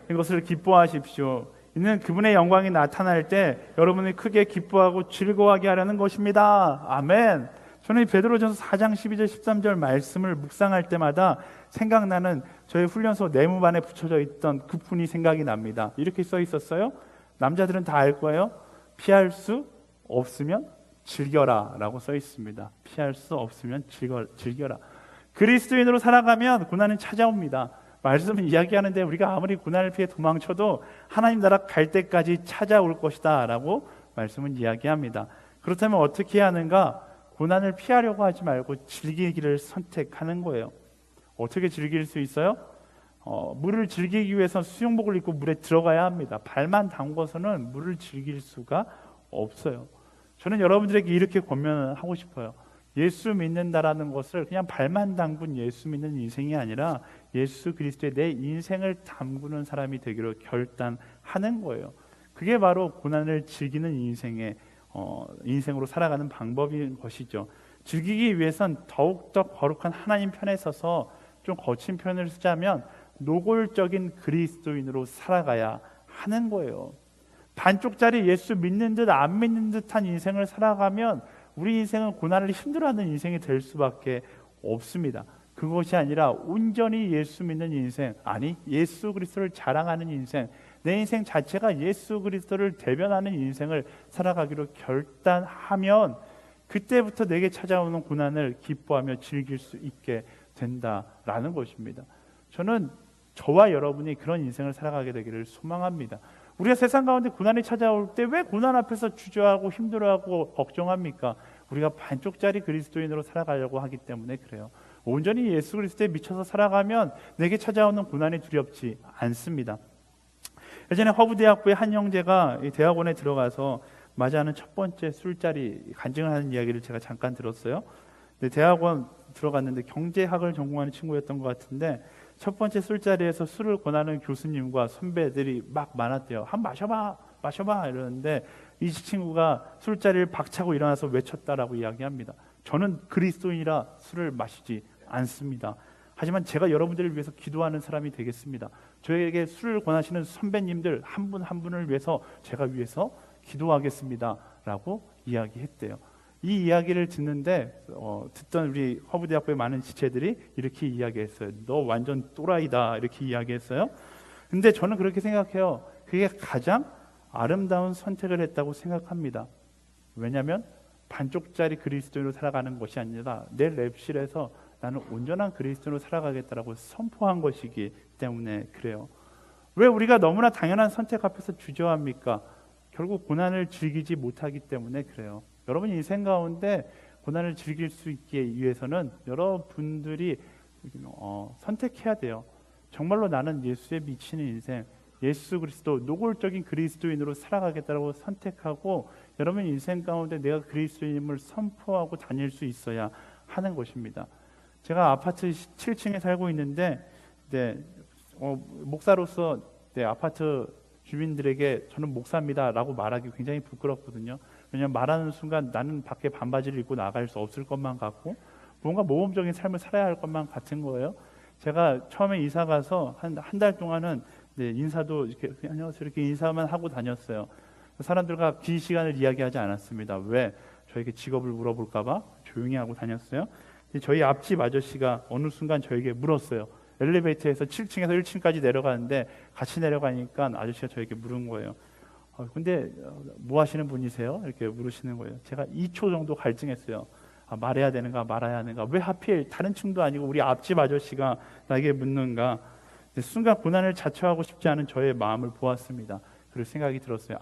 이것을 기뻐하십시오. 이는 그분의 영광이 나타날 때 여러분이 크게 기뻐하고 즐거워하게 하려는 것입니다. 아멘. 저는 이 베드로전서 4장 12절 13절 말씀을 묵상할 때마다 생각나는 저희 훈련소 내무반에 붙여져 있던 그 분이 생각이 납니다. 이렇게 써 있었어요. 남자들은 다 알 거예요. 피할 수 없으면 즐겨라 라고 써 있습니다. 피할 수 없으면 즐겨라. 그리스도인으로 살아가면 고난은 찾아옵니다. 말씀은 이야기하는데 우리가 아무리 고난을 피해 도망쳐도 하나님 나라 갈 때까지 찾아올 것이다 라고 말씀은 이야기합니다. 그렇다면 어떻게 해야 하는가? 고난을 피하려고 하지 말고 즐기기를 선택하는 거예요. 어떻게 즐길 수 있어요? 물을 즐기기 위해서 수영복을 입고 물에 들어가야 합니다. 발만 담궈서는 물을 즐길 수가 없어요. 저는 여러분들에게 이렇게 권면하고 싶어요. 예수 믿는다라는 것을 그냥 발만 담근 예수 믿는 인생이 아니라 예수 그리스도의 내 인생을 담그는 사람이 되기로 결단하는 거예요. 그게 바로 고난을 즐기는 인생으로 살아가는 방법인 것이죠. 즐기기 위해선 더욱더 거룩한 하나님 편에 서서 좀 거친 표현을 쓰자면 노골적인 그리스도인으로 살아가야 하는 거예요. 반쪽짜리 예수 믿는 듯 안 믿는 듯한 인생을 살아가면 우리 인생은 고난을 힘들어하는 인생이 될 수밖에 없습니다. 그것이 아니라 온전히 예수 믿는 인생, 아니 예수 그리스도를 자랑하는 인생, 내 인생 자체가 예수 그리스도를 대변하는 인생을 살아가기로 결단하면 그때부터 내게 찾아오는 고난을 기뻐하며 즐길 수 있게 된다라는 것입니다. 저는 저와 여러분이 그런 인생을 살아가게 되기를 소망합니다. 우리가 세상 가운데 고난이 찾아올 때 왜 고난 앞에서 주저하고 힘들어하고 걱정합니까? 우리가 반쪽짜리 그리스도인으로 살아가려고 하기 때문에 그래요. 온전히 예수 그리스도에 미쳐서 살아가면 내게 찾아오는 고난이 두렵지 않습니다. 예전에 허브대학부의 한 형제가 대학원에 들어가서 맞이하는 첫 번째 술자리 간증을 하는 이야기를 제가 잠깐 들었어요. 대학원 들어갔는데 경제학을 전공하는 친구였던 것 같은데 첫 번째 술자리에서 술을 권하는 교수님과 선배들이 막 많았대요. 마셔봐 이러는데 이 친구가 술자리를 박차고 일어나서 외쳤다라고 이야기합니다. 저는 그리스도인이라 술을 마시지 않습니다. 하지만 제가 여러분들을 위해서 기도하는 사람이 되겠습니다. 저에게 술을 권하시는 선배님들 한 분 한 분을 위해서 제가 위해서 기도하겠습니다 라고 이야기했대요. 이 이야기를 듣는데 듣던 우리 허브대학부의 많은 지체들이 이렇게 이야기했어요. 너 완전 또라이다 이렇게 이야기했어요. 근데 저는 그렇게 생각해요. 그게 가장 아름다운 선택을 했다고 생각합니다. 왜냐하면 반쪽짜리 그리스도인으로 살아가는 것이 아니라 내 랩실에서 나는 온전한 그리스도인으로 살아가겠다라고 선포한 것이기 때문에 그래요. 왜 우리가 너무나 당연한 선택 앞에서 주저합니까? 결국 고난을 즐기지 못하기 때문에 그래요. 여러분 인생 가운데 고난을 즐길 수 있기 위해서는 여러분들이 선택해야 돼요. 정말로 나는 예수에 미치는 인생, 예수 그리스도 노골적인 그리스도인으로 살아가겠다고 선택하고 여러분 인생 가운데 내가 그리스도인임을 선포하고 다닐 수 있어야 하는 것입니다. 제가 아파트 7층에 살고 있는데 목사로서 아파트 주민들에게 저는 목사입니다 라고 말하기 굉장히 부끄럽거든요. 왜냐하면 말하는 순간 나는 밖에 반바지를 입고 나갈 수 없을 것만 같고 뭔가 모범적인 삶을 살아야 할 것만 같은 거예요. 제가 처음에 이사 가서 한 달 동안은 인사도 이렇게 안녕하세요 이렇게 인사만 하고 다녔어요. 사람들과 긴 시간을 이야기하지 않았습니다. 왜? 저에게 직업을 물어볼까봐 조용히 하고 다녔어요. 저희 앞집 아저씨가 어느 순간 저에게 물었어요. 엘리베이터에서 7층에서 1층까지 내려가는데 같이 내려가니까 아저씨가 저에게 물은 거예요. 근데 뭐 하시는 분이세요? 이렇게 물으시는 거예요. 제가 2초 정도 갈증했어요. 말해야 되는가 말아야 하는가, 왜 하필 다른 층도 아니고 우리 앞집 아저씨가 나에게 묻는가. 순간 고난을 자처하고 싶지 않은 저의 마음을 보았습니다. 그리고 생각이 들었어요.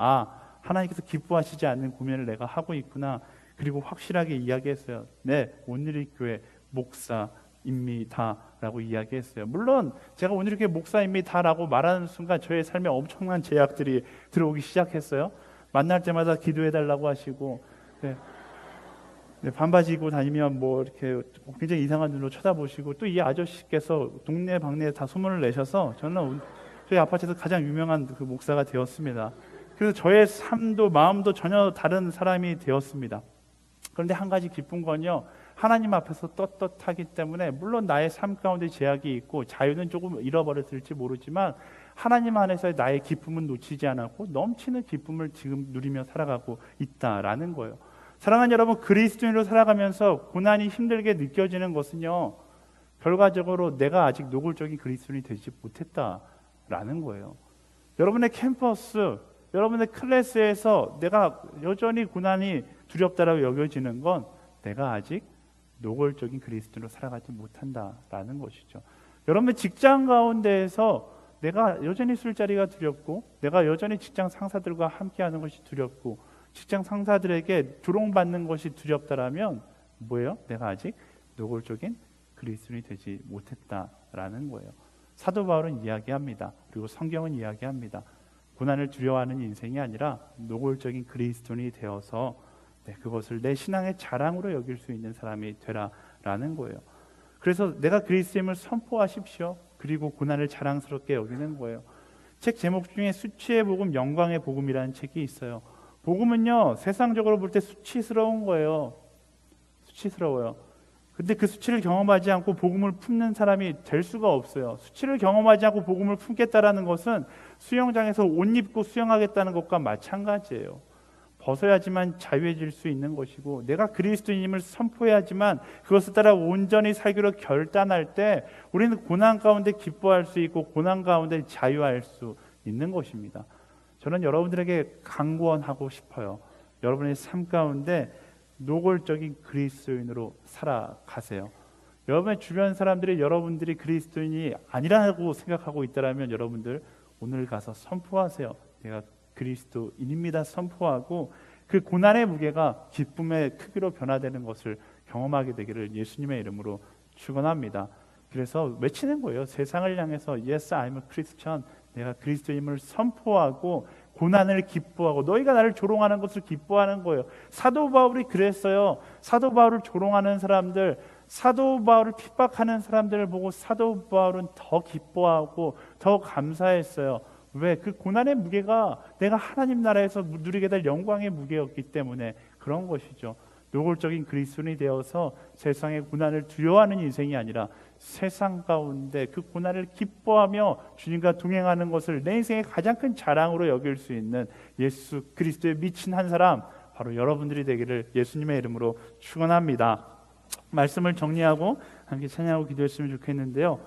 하나님께서 기뻐하시지 않는 고민을 내가 하고 있구나. 그리고 확실하게 이야기했어요. 네, 온누리교회 목사입니다 라고 이야기했어요. 물론 제가 온누리교회 목사입니다 라고 말하는 순간 저의 삶에 엄청난 제약들이 들어오기 시작했어요. 만날 때마다 기도해달라고 하시고, 반바지 입고 다니면 뭐 이렇게 굉장히 이상한 눈으로 쳐다보시고, 또 이 아저씨께서 동네 방네에 다 소문을 내셔서 저는 저희 아파트에서 가장 유명한 그 목사가 되었습니다. 그래서 저의 삶도 마음도 전혀 다른 사람이 되었습니다. 그런데 한 가지 기쁜 건요, 하나님 앞에서 떳떳하기 때문에 물론 나의 삶 가운데 제약이 있고 자유는 조금 잃어버렸을지 모르지만 하나님 안에서의 나의 기쁨은 놓치지 않았고 넘치는 기쁨을 지금 누리며 살아가고 있다라는 거예요. 사랑하는 여러분, 그리스도인으로 살아가면서 고난이 힘들게 느껴지는 것은요, 결과적으로 내가 아직 노골적인 그리스도인이 되지 못했다라는 거예요. 여러분의 캠퍼스, 여러분의 클래스에서 내가 여전히 고난이 두렵다라고 여겨지는 건 내가 아직 노골적인 그리스도인으로 살아가지 못한다라는 것이죠. 여러분의 직장 가운데에서 내가 여전히 술자리가 두렵고, 내가 여전히 직장 상사들과 함께하는 것이 두렵고, 직장 상사들에게 조롱받는 것이 두렵다라면 뭐예요? 내가 아직 노골적인 그리스도인이 되지 못했다라는 거예요. 사도 바울은 이야기합니다. 그리고 성경은 이야기합니다. 고난을 두려워하는 인생이 아니라 노골적인 그리스도인이 되어서 그것을 내 신앙의 자랑으로 여길 수 있는 사람이 되라라는 거예요. 그래서 내가 그리스도임을 선포하십시오. 그리고 고난을 자랑스럽게 여기는 거예요. 책 제목 중에 수치의 복음, 영광의 복음이라는 책이 있어요. 복음은요, 세상적으로 볼 때 수치스러운 거예요. 수치스러워요. 근데 그 수치를 경험하지 않고 복음을 품는 사람이 될 수가 없어요. 수치를 경험하지 않고 복음을 품겠다라는 것은 수영장에서 옷 입고 수영하겠다는 것과 마찬가지예요. 벗어야지만 자유해질 수 있는 것이고, 내가 그리스도인임을 선포해야지만 그것을 따라 온전히 살기로 결단할 때 우리는 고난 가운데 기뻐할 수 있고 고난 가운데 자유할 수 있는 것입니다. 저는 여러분들에게 강권하고 싶어요. 여러분의 삶 가운데 노골적인 그리스도인으로 살아가세요. 여러분의 주변 사람들이 여러분들이 그리스도인이 아니라고 생각하고 있다면 여러분들 오늘 가서 선포하세요. 내가 그리스도인입니다 선포하고 그 고난의 무게가 기쁨의 크기로 변화되는 것을 경험하게 되기를 예수님의 이름으로 축원합니다. 그래서 외치는 거예요. 세상을 향해서 Yes, I'm a Christian. 내가 그리스도임을 선포하고 고난을 기뻐하고 너희가 나를 조롱하는 것을 기뻐하는 거예요. 사도 바울이 그랬어요. 사도 바울을 조롱하는 사람들, 사도 바울을 핍박하는 사람들을 보고 사도 바울은 더 기뻐하고 더 감사했어요. 왜? 그 고난의 무게가 내가 하나님 나라에서 누리게 될 영광의 무게였기 때문에 그런 것이죠. 노골적인 그리스도인이 되어서 세상의 고난을 두려워하는 인생이 아니라 세상 가운데 그 고난을 기뻐하며 주님과 동행하는 것을 내 인생의 가장 큰 자랑으로 여길 수 있는 예수 그리스도에 미친 한 사람, 바로 여러분들이 되기를 예수님의 이름으로 축원합니다. 말씀을 정리하고 함께 찬양하고 기도했으면 좋겠는데요.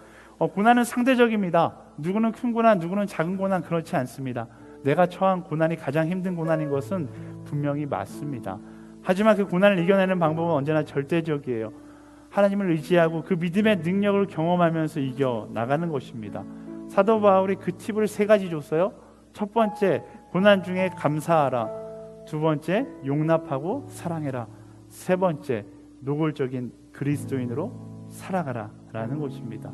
고난은 상대적입니다. 누구는 큰 고난, 누구는 작은 고난, 그렇지 않습니다. 내가 처한 고난이 가장 힘든 고난인 것은 분명히 맞습니다. 하지만 그 고난을 이겨내는 방법은 언제나 절대적이에요. 하나님을 의지하고 그 믿음의 능력을 경험하면서 이겨나가는 것입니다. 사도 바울이 그 팁을 3가지 줬어요. 첫 번째, 고난 중에 감사하라. 두 번째, 용납하고 사랑해라. 세 번째, 노골적인 그리스도인으로 살아가라 라는 것입니다.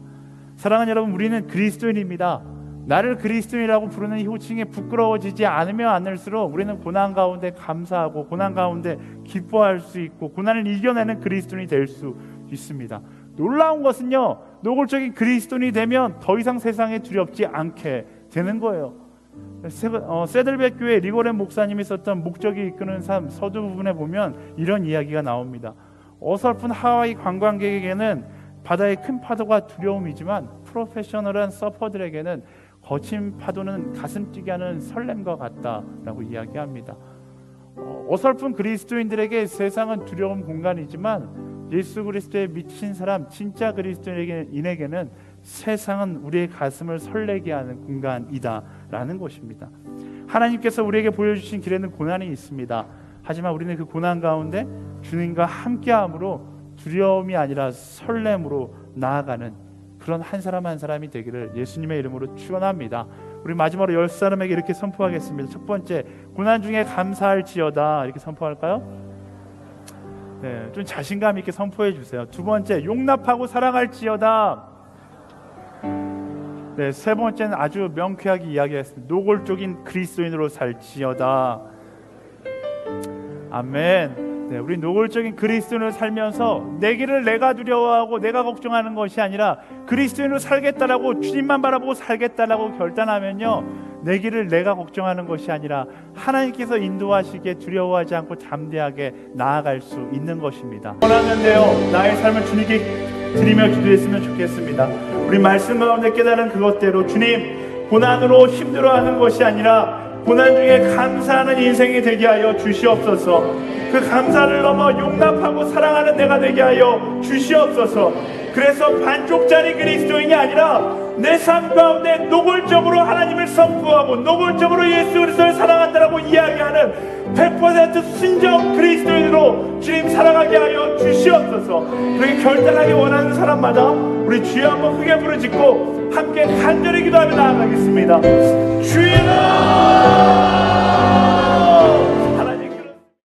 사랑하는 여러분, 우리는 그리스도인입니다. 나를 그리스도인이라고 부르는 호칭에 부끄러워지지 않으면 않을수록 우리는 고난 가운데 감사하고 고난 가운데 기뻐할 수 있고 고난을 이겨내는 그리스도인이 될 수 있습니다. 놀라운 것은요, 노골적인 그리스도인이 되면 더 이상 세상에 두렵지 않게 되는 거예요. 세들백 교회 리고렌 목사님이 썼던 목적이 이끄는 삶 서두 부분에 보면 이런 이야기가 나옵니다. 어설픈 하와이 관광객에게는 바다의 큰 파도가 두려움이지만 프로페셔널한 서퍼들에게는 거친 파도는 가슴 뛰게 하는 설렘과 같다라고 이야기합니다. 어설픈 그리스도인들에게 세상은 두려운 공간이지만 예수 그리스도에 미친 사람, 진짜 그리스도인에게는 세상은 우리의 가슴을 설레게 하는 공간이다라는 것입니다. 하나님께서 우리에게 보여주신 길에는 고난이 있습니다. 하지만 우리는 그 고난 가운데 주님과 함께함으로 두려움이 아니라 설렘으로 나아가는 그런 한 사람 한 사람이 되기를 예수님의 이름으로 축원합니다. 우리 마지막으로 10사람에게 이렇게 선포하겠습니다. 첫 번째, 고난 중에 감사할지어다. 이렇게 선포할까요? 네, 좀 자신감 있게 선포해 주세요. 두 번째, 용납하고 사랑할지어다. 네, 세 번째는 아주 명쾌하게 이야기했습니다. 노골적인 그리스도인으로 살지어다. 아멘. 네, 우리 노골적인 그리스도인으로 살면서 내 길을 내가 두려워하고 내가 걱정하는 것이 아니라 그리스도인으로 살겠다라고 주님만 바라보고 살겠다라고 결단하면요, 내 길을 내가 걱정하는 것이 아니라 하나님께서 인도하시기에 두려워하지 않고 담대하게 나아갈 수 있는 것입니다. 원하는데요, 나의 삶을 주님께 드리며 기도했으면 좋겠습니다. 우리 말씀 가운데 깨달은 그것대로 주님, 고난으로 힘들어하는 것이 아니라 고난 중에 감사하는 인생이 되게 하여 주시옵소서. 그 감사를 넘어 용납하고 사랑하는 내가 되게 하여 주시옵소서. 그래서 반쪽짜리 그리스도인이 아니라 내 삶 가운데 노골적으로 하나님을 선포하고 노골적으로 예수 그리스도를 사랑한다라고 이야기하는 100% 순정 그리스도인으로 주님 사랑하게 하여 주시옵소서. 그렇게 결단하게 원하는 사람마다 우리 주여 한번 크게 부르짖고 함께 간절히 기도하며 나아가겠습니다. 주여!